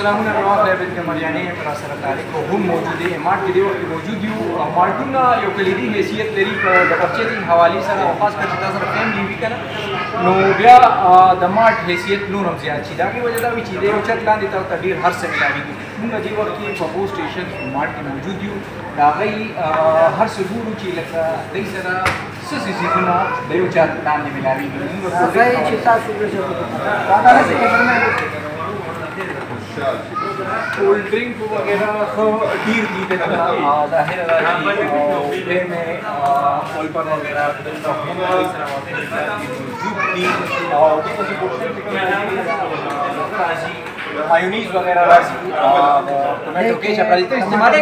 سلامونه نو خیرت کمریانی پر سره تعلق هم موجود دی مارټ کې دی وخت موجود یو مارټونه یو کلیدي حیثیت لري په د پرچیزینګ حواله سره او خاص کر چې تاسو فیملی وی کنه نو بیا د مارټ حیثیت نور هم زیات شي دا کی وجه دا وی چې یو چت لاندې تاسو ډیر هر څه ملاويږي موږ دی وخت کې په بو سټیشن مارټ کې موجود یو دا غي هر څه ګورو چې لکه دای سره سسي سيزونه د یو چت لاندې ملاويږي موږ هغه چې تاسو وګورئ cold drink वगैरह खो ढीर दी थे ज़ाहिर है कि में कोलपन वगैरह मायोनीज वगैरह राजी टोमेटो केचप राजी तो इस्तेमाल है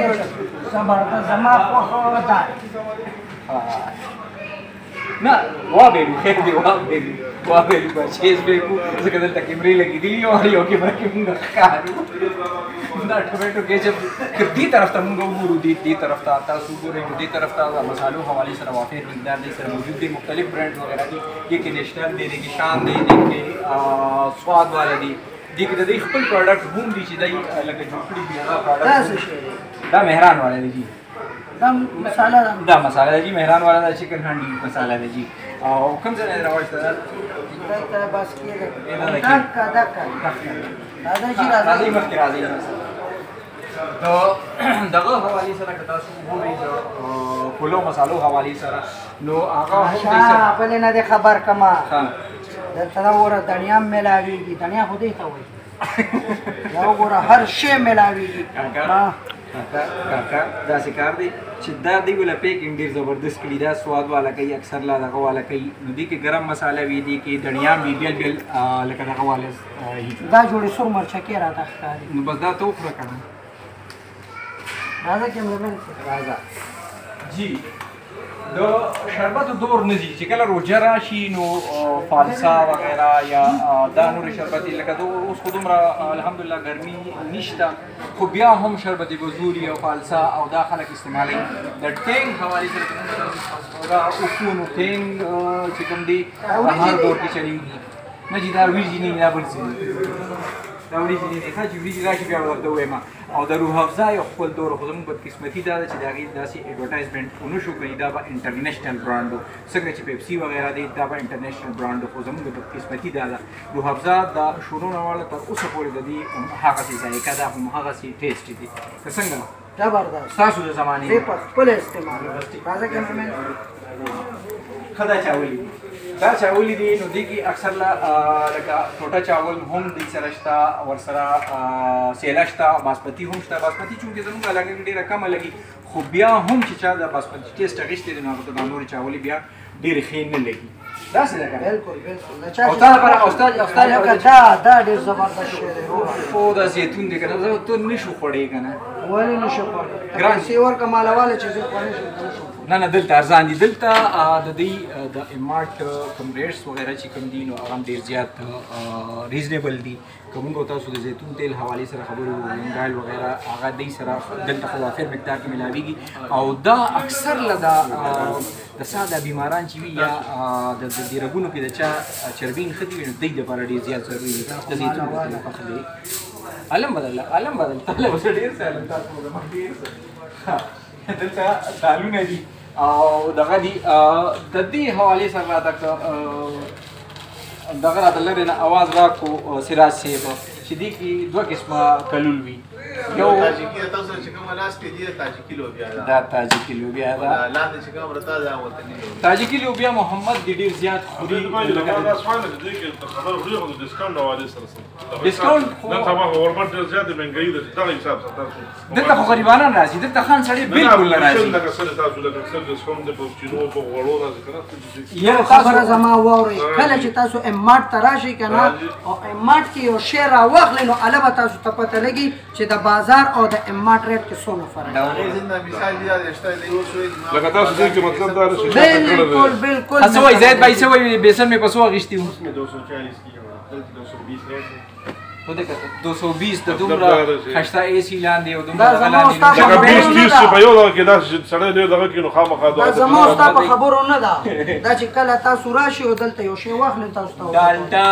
زبردست زما خوښه ده نه وابلو خیر دی وابلو بچیز به کو ځکه دلته کیمرې لګې دي او یو کیمرې کې موږ ښکارو دا ټومیټو کېچپ دې طرف ته موږ وګورو دې طرف ته تاسو وګورئ دې طرف ته مصالحو حوالې سره وافر مقدار دې سره موجود دي مختلف برانډ وغیرہ دي کې نیشنل دی کې شان دی کې سواد والا دي دې کې د خپل پروډکټ هم دي چې دای لکه جوړ کړی دی هغه پروډکټ دا مهران والا دی دا مساله ده دا مساله ده جی مهران والا دا چکن ہانڈی مساله ده جی او کوم ځای نه راوښته دا بس کې ده دا جی راځي مخکې راځي نو دغه حواله سره تاسو وګورئ کولو مسالو حواله سره نو هغه هم دې په نه ده خبر کما دلته دا وره دنیا ملاويږي دنیا خو دې ته وایي دا وره هر شی ملاويږي کاکا دا کار دی چې دا دی ولا پیکینګ ډیر زبردست کړي دا سواد والا کوي اکثر لا دغه والا کوي نو دي کې ګرم مساله وی دي کې دنیا بیل لکه دغه والا دا جوړې سور مرچکې راته ښکاري نو بس دا تو خره کنه راځه کیمرمن راځه جی د شربت دور نه دي چې کله روزه راشي نو فالسا وغیرہ یا دا نور شربت لکه اوس خو دومره الحمدلله ګرمي نشته خو بیا هم شربت بزوري او فالسا او دا خلک استعمالوي د ټینګ حوالې سره دا اوکونو ټینګ چې کوم دي هر دور کې چلیږي نه چې دا ویجی نه بل څه دا ویجی نه ښه چې ویجی راشي بیا ورته وایم او د روح افزا یو خپل دور خو زموږ بدقسمتي دا ده چې د هغې داسې اډورټایزمنټ ونه شو کړي دا به انټرنیشنل برانډ و څنګه چې پیپسي وغیره دی دا به انټرنیشنل برانډ و خو زموږ بدقسمتي دا ده روح افزا د شروع نه واړه تر اوسه پورې د دې هغسې ذایقه ده هم هغسې ټیسټ دي که څنګه زبردست ستاسو د زمانې زه په خپل استعمال راځه کیمرمن ښه دا چاولي دا چاولي دي نو دې کې اکثر لکه ټوټه چاول هم دې سره شته ورسره سیله شته باسمتي هم شته باسمتي چونکې زموږ علاقه کې ډېره کمه لګي خو بیا هم چې چا د باسمتي ټیسټ اخیستی دی نو هغه ته دا نورې چاولي بیا ډېرې ښې نه لګي داسې ده که بالکل او تا لپاره استاد دا ډېر زبردست شی دی خو دا زیتون دی که نه زه ته نه شو خوړی که نه ولې نه شو خوړی ګران پیسې ورکړه مالواله چې زه خوړی شم نه دلته ارزان دي دلته د دې د امارټ کوم ریټس وغیرہ چې کوم دي نو هغه ډېر زیات ریزنیبل دي که موږ تاسو د زیتون تیل حوالې سره خبرې وکړو انګایل وغیرہ هغه دې سره دلته خو وافر مقدار کې ملاویږي او دا اکثر له د ساده بیماران چې وي یا د دې رګونو کې د چا چربین ښه دي نو دې دپاره ډېر زیات ضروري دي د زیتون تیل پخه دی علم بدل طالب اوس ډېر څه علم تاسو ډېر څه دلته دالونه دي او دغه دي د دې حوالې سره راته دغه راته لرې نه اواز راکړو سراج صاحب چې دې کې دوه قسمه کلول وي یو تاجیکي تاسو چې کومه لاس کې دي تاجیکي لوبیا ده دا تاجیکي لوبیا ده لاندې چې کومه ورته ده وطني تاجیکي لوبیا محمد ډېر زیات خوري ډسکاونټ دلته خو غریبانان راځي دلته خان سړی بالکل نه راځي یو خبره زما واورئ کله چې تاسو امارټ ته راشئ که نه او امارټ کې یو شی راواخلئ نو هله به تاسو ته پته لګي چې د بازار او د امارټ ریټ کې څومره فرق دی بالکل څه وایي زید بھائی څه وایي بیسن مې په څو اخیستي وو خو دې 220 د دومره خشته اي سي لاندې او دا دومره زما غلاندې استاد لکه 20 30 چې په یو دغه کې داسې سړی دی دغه کې نو خامخا دا زما ستا په خبرو نه ده دا چې کله تاسو راشئ او دلته یو شی واخلئ تاسو ته ډالډا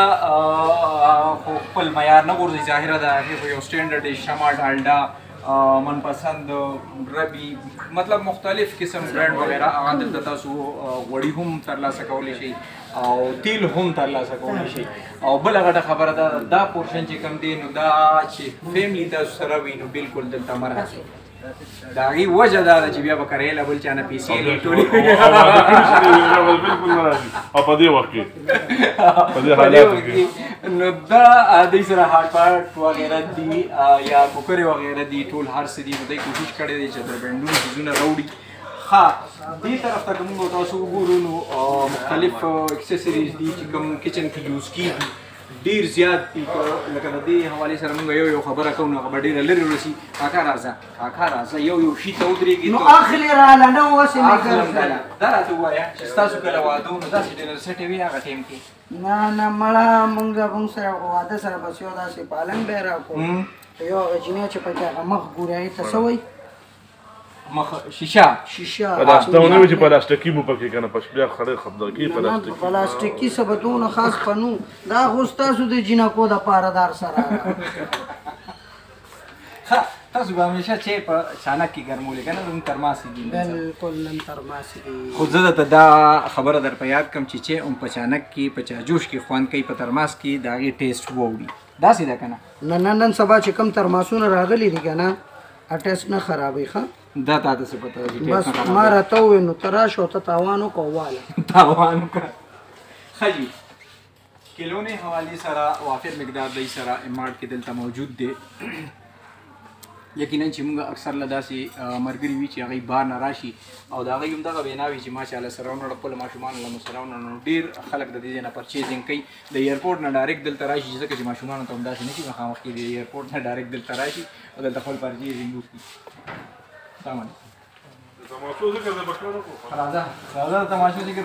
خو خپل معیار نه غورځي ظاهره ده هغې خو یو سټینډرډ شمع ډالډا منپسند ربي مطلب مختلف قسم برانډ وغیره هغه دلته تاسو غوړي هم ترلاسه کولی شئ او تیل هم ترلاسه کولی شئ او بله غټه خبره ده دا پورشن چې کوم دی نو دا چې فیملی تاسو سره وي نو بالکل دلته مه راځئ د هغې وجه دا ده چې بیا به کرایه له بل چا نه پیسې لټولې بالکل نه راځي او په دې وخت کې په دې حالاتو کې نو دا دوی سره هارډ پارټ وغیره دي یا کوکرې وغیره دي ټول هر څه دي نو دوی کوشش کړی دی چې د برانډونو څیزونه راوړي ښه دې طرف ته که موږ تاسو وګورو نو مختلف اکسسریز دي چې کوم کچن کې یوز کېږي ډېر زیات دي لکه د دې حوالې سره موږ یو خبره کوو نو هغه به ډېره لرې ورسي کاکا راځه یو شي ته ودرېږي نو اخلي راله نه اوسې اخلم دا راته ووایه چې ستاسو کله واده و نو داسې ډېنر سیټ وي هغه ټایم کې نه مړه موږ سره واده سره بس یو داسې پالنګ به یې راکړو یو هغه جینۍ چې پکې هغه مخ ګوري هغې ته څه وایي مخ شیشه پلاستونه وي چې پلاستیکي مو پکې که نه بیا خړې خبردارکي پلاستیکي پلاستیکي څه به دونه خاص په نو دا خو ستاسو د جینکو دپاره دار سره تاسو به همیشه چای په چانک کې ګرمولې که نه زموږ ترماسې دي بلکل نن ترماسې دي خو زه درته دا خبره در په یاد کړم چې چای هم په چانک کې په چاجوش کې خوند کوي په ترماس کې د هغې ټیسټ واوړي داسې ده که نه نن سبا چې کوم ترماسونه راغلي دي که نه ټیسټ نه خرابوي ښه دا تا ته څه پته ده بس ما راته ووایې نو ته راشه او ته تاوان وکړه واله تاوان وکړه ښه جي کیلونې حوالې سره وافر مقدار دی سره امارټ کې دلته موجود دی یقینا چې موږ اکثر له داسې ملګري وي چې هغوی بار نه راشي او د هغوی هم دغه وینا وي چې ماشاءالله سره ونړه خپلو ماشومانو له مو سره ونړه نو ډېر خلک د دې ځای نه پرچیزنګ کوي د ایرپورټ نه ډایرکټ دلته راشي ځکه چې ماشومانو ته هم داسې نه شي مخامخ کېږي د ایرپورټ نه ډایرکټ دلته راشي او دلته خپل پرچیزنګ وکړي السلام علیکم تماشو ذکر د بکرو کو راځه تماشو ذکر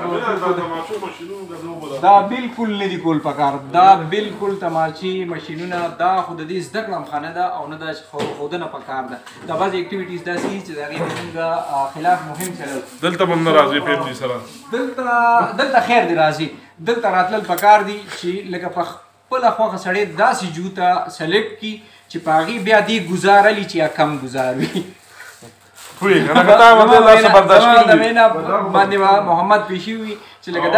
دا بالکل نه دي کول پکار دا بالکل تماشي ماشینونه دا خو د دې زده کړه امخانه ده او نه دا ښودنه پکار ده دا بعضې اکټیویټیز داسې دي چې د هغې زموږ خلاف مهم چلل دلته هم نه راځي فیملي سره دلته خیر دی راځي دلته راتلل پکار دي چې لکه په خپله خوښه سړی داسې جوته سلیکټ کړي چې په هغې بیا دې ګزارلي چې یا کم ګزار وي خوی کنه کتا باندې لاس برداشت کړی د مینا باندې محمد پیشي وي چې لکه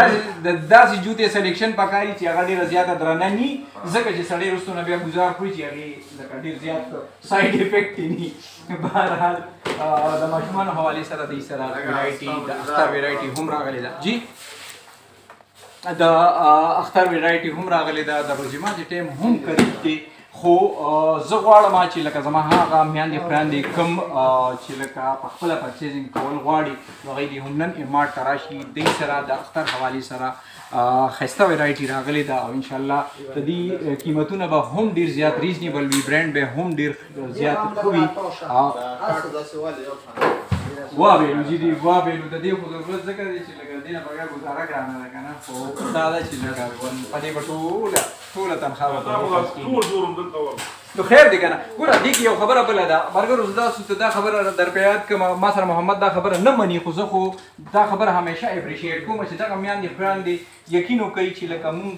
داسې جوتې سلیکشن پکاري چې هغه ډېره زیاته درنه ني ځکه چې سړی وروسته نه بیا ګزار کړي چې هغې لکه ډېر زیات سایډ افیکټ یې ني بهرحال د ماشومانو حوالې سره دوی سره ویرایټي د اختر ویرایټي هم راغلې ده جی د اختر ویرایټي هم راغلې ده د روژې ماتې ټایم هم قریب دی خو زه غواړم چې لکه زما هغه میندې خویندې کوم چې لکه په خپله پرچیزنګ کول غواړي نو هغوی دې هم نن امارټ ته راشي دوی سره د اختر حوالې سره ښایسته ویرایټي راغلې ده او انشاءالله د دې قیمتونه به هم ډېر زیات ریزنیبل وي برانډ به هم ډېر زیات ښه وي وابېلو جي دي وابېلو د دې خو ضرورت ځکه دی چې لکه دې نه بغیر ګزاره ګرانه ده که نه خو دا ده چې لکه په دې به ټوله تنخوا به نو خیر دی که نه ګوره دې کې یو خبره بله ده ملګرو زه تاسو ته دا خبره در په یاد کړم ما سره محمد دا خبره نه مني خو زه خو دا خبره همیشه اپریشیټ کوم چې دغه میندې خویندې یقین وکړي چې لکه مونږ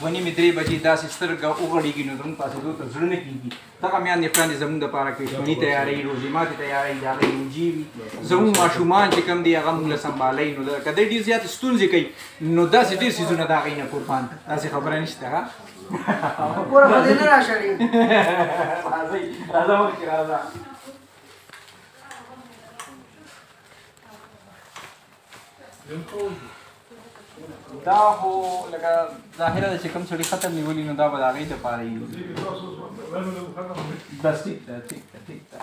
2:30 3 بجې داسې سترګه وغړېږي نو زموږ پاسېدو ته زړه نه کېږي دغه میندې خویندې زموږ دپاره کشمني تیاروي روژې ماتې تیاروي د هغې روژې وي زموږ ماشومان چې کوم دي هغه مونږ له سنبالوي نو که دی ډېر زیاتې ستونزې کوي نو داسې ډېر څیزونه د هغې نه قربان داسې خبره نشته ښه پوره په دې نه راشړي راځه مخکې راځه دا خو لکه ظاهره ده چې کوم سړي ختم نیولي نو دا به د هغې دپاره وي بس ټیک ده ټیک ده ټیک ده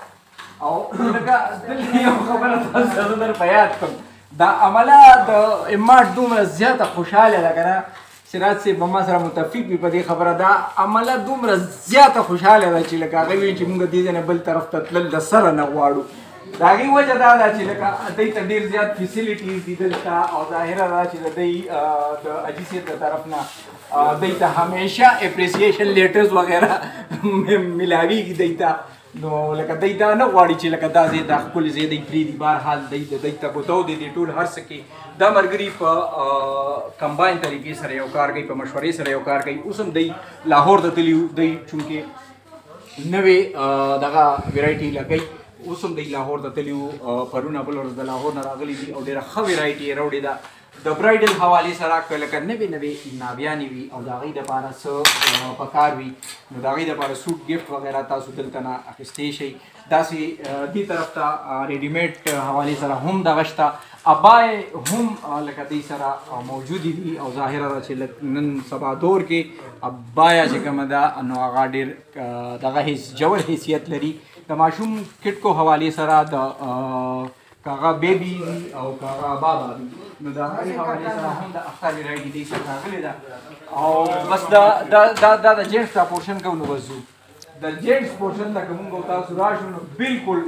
او لکه دلته یو خبره تاسو ته زه در په یاد کړم دا عمله د امارټ دومره زیاته خوشحاله ده که نه سراج صاحب به ما سره متفق وي په دې خبره دا عمله دومره زیاته خوشحاله ده چې لکه هغه وایي چې موږ دې ځای نه بل طرف ته تلل د سره نه غواړو د هغې وجه دا ده چې لکه دوی ته ډېر زیات فیسیلیټیز دي دلته او ظاهره ده چې د دوی د حاجي صاحب د طرف نه دوی ته همیشه اپریسیشن لیټرز وغیره ملاویږي دوی ته نو لکه دوی دا نه غواړي چې لکه دا ځای دا ښکلی ځای دی پرېږدي بهرحال دوی ته ګوتو دی دی ټول هر څه کې دا ملګري په کمباین طریقې سره یو کار کوي په مشورې سره یو کار کوي اوس هم دوی لاهور ته تللي دوی چونکې نوې دغه ویرایټي لګوي اوس هم دوی لاهور ته تللي وو پرونه بل ورځ د لاهور نه راغلي دي او ډېره ښه ویرایټي یې راوړې ده د برایډل حوالې سره که لکه نوې ناویانې وي او د هغې دپاره څه پکار وي نو د هغې دپاره سوټ ګفټ وغیره تاسو دلته نه اخیستی شئ داسې دې طرف ته ریډیمیډ حوالې سره هم دغه شته ابای هم لکه دوی سره موجودې دي او ظاهره ده چې نن سبا دور کې ابایا چې کومه ده نو هغه ډېر دغه ژور حیثیت لري د ماشوم کټکو حوالې سره د کاغه بیبي او کاغه بابا دي نو د هغې حوالې سره هم د اختر ویرایټي دوی سره راغلې ده او بس دا د جینټس دا پورشن کوو نو بس ځو د جینټس پورشن ته که مونږ تاسو راشو نو بالکل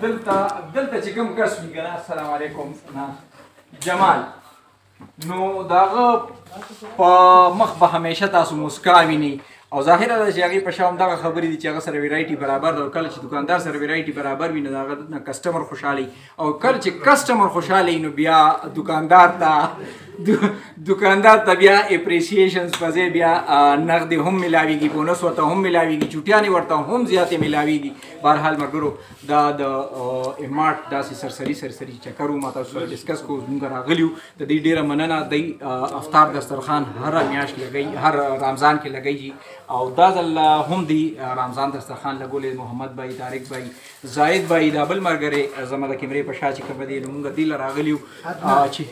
دلته چې کوم کس وي که نه السلام علیکم جمال نو د هغه په مخ به همیشه تاسو مسکا وینئ او ظاهره ده چې هغې په شا همدغه خبرې دي چې هغه سره ویرایټي برابر ده او کله چې دکاندار سره ویرایټي برابر وي نو د هغه نه کسټمر خوشحاله او کله چې کسټمر خوشحاله وي نو بیا دکاندار ته بیا اپریسیشنز په ځای بیا نغدې هم میلاویږي بونس ورته هم میلاویږي چوټیانې ورته هم زیاتې میلاویږي بهرحال ملګرو دا د امارټ داسې سرسري چکر و ما تاسو سره ډسکس کوو زموږ راغلي وو د دوی ډېره مننه دوی افطار دسترخوان هره میاشت لګوي هر رمضان کې لګوي او دا ځل هم دی رمضان دسترخوان لګولی محمد بھائی طارق بھائی زاهد بھائی دا بل ملګری زما د کیمرې په شا چې کومه دی نو موږ دې له راغلي وو چې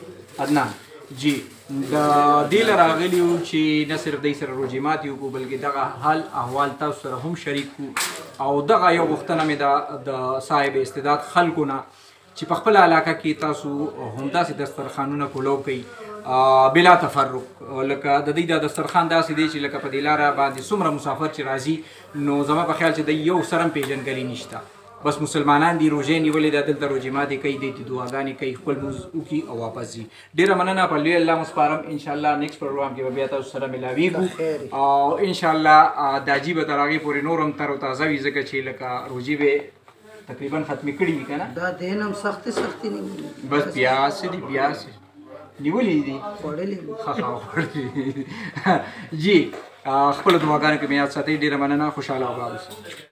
عدنان جی د دې له راغلي وو چې نه صرف دوی سره روژې ماتې وکړو بلکې دغه حال احوال تاسو سره هم شریک کړو او دغه یو غوښتنه مې ده د صاحب استعداد خلکو نه چې په خپله علاقه کې تاسو همداسې دسترخوانونه پلو کوئ بلا تفرق لکه د دوی دا دسترخوان داسې دی چې لکه په دې لاره باندې څومره مسافر چې راځي نو زما په خیال چې د یو سره هم پېژندګلي نشته بس مسلمانان دي روژې نیولې ده دلته روژې ماتې کوي دی دعاګانې کوي خپل لمونځ وکړي او واپس ځي ډېره مننه په لوی الله مو سپارم انشاءالله نیکسټ پروګرام کې به بیا تاسو سره ملاویږو او انشاءالله دا جي به تر هغې پورې نور هم تر و تازه وي ځکه چې لکه روژې به تقریبا ختمې کړي وي که نه دا دین هم سختې نه بس بیا څه دي بیا څه نیولې دي خوړلې جی خپلو دعاګانو کې مې یاد ساتئ ډېره مننه خوشحاله او اباد اوسئ